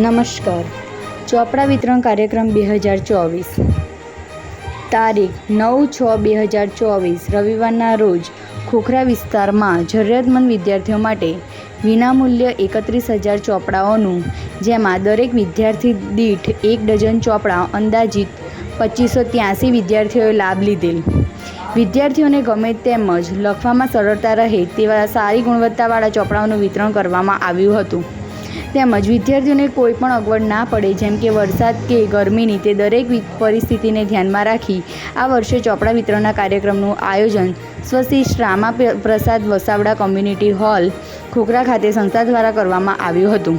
નમસ્કાર. ચોપડા વિતરણ કાર્યક્રમ 2024 તારીખ 9/6/2024 રવિવારના રોજ ખોખરા વિસ્તારમાં જરૂરિયાતમંદ વિદ્યાર્થીઓ માટે વિનામૂલ્ય 31,000 ચોપડાઓનું, જેમાં દરેક વિદ્યાર્થી દીઠ 1 ડઝન ચોપડા અંદાજિત 2583 વિદ્યાર્થીઓએ લાભ લીધેલ. વિદ્યાર્થીઓને ગમે તેમજ લખવામાં સરળતા રહે તેવા સારી ગુણવત્તાવાળા ચોપડાઓનું વિતરણ કરવામાં આવ્યું હતું. તેમજ વિદ્યાર્થીઓને કોઈ પણ અગવડ ના પડે, જેમ કે વરસાદ કે ગરમીની, તે દરેક પરિસ્થિતિને ધ્યાનમાં રાખી આ વર્ષે ચોપડા વિતરણના કાર્યક્રમનું આયોજન સ્વશ્રી શ્યામા પ્રસાદ વસાવડા કોમ્યુનિટી હોલ, ખોખરા ખાતે સંસ્થા દ્વારા કરવામાં આવ્યું હતું.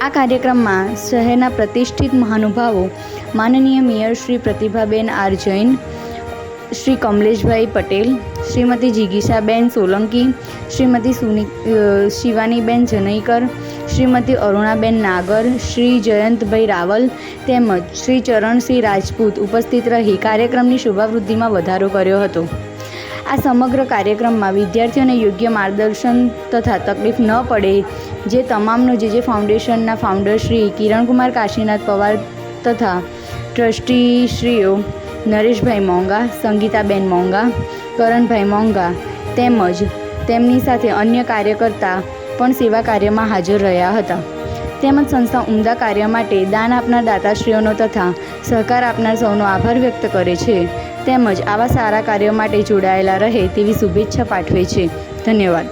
આ કાર્યક્રમમાં શહેરના પ્રતિષ્ઠિત મહાનુભાવો માનનીય મેયર શ્રી પ્રતિભાબેન આર જૈન, શ્રી કમલેશભાઈ પટેલ, શ્રીમતી જિગીશાબેન સોલંકી, શ્રીમતી શિવાનીબેન જનઈકર, શ્રીમતી અરુણાબેન નાગર, શ્રી જયંતભાઈ રાવલ તેમજ શ્રી ચરણસિંહ રાજપૂત ઉપસ્થિત રહી કાર્યક્રમની શોભાવૃદ્ધિમાં વધારો કર્યો હતો. આ સમગ્ર કાર્યક્રમમાં વિદ્યાર્થીઓને યોગ્ય માર્ગદર્શન તથા તકલીફ ન પડે જે તમામનો જે ફાઉન્ડેશનના ફાઉન્ડર શ્રી કિરણકુમાર કાશીનાથ પવાર તથા ટ્રસ્ટીશ્રીઓ નરેશભાઈ મોંઘા, સંગીતાબેન મોંઘા, કરણભાઈ મોંઘા તેમજ તેમની સાથે અન્ય કાર્યકર્તા પણ સેવા કાર્યમાં હાજર રહ્યા હતા. તેમજ સંસ્થા ઉમદા કાર્ય માટે દાન આપનાર દાતાશ્રીઓનો તથા સહકાર આપનાર સૌનો આભાર વ્યક્ત કરે છે. તેમજ આવા સારા કાર્યો માટે જોડાયેલા રહે તેવી શુભેચ્છા પાઠવે છે. ધન્યવાદ.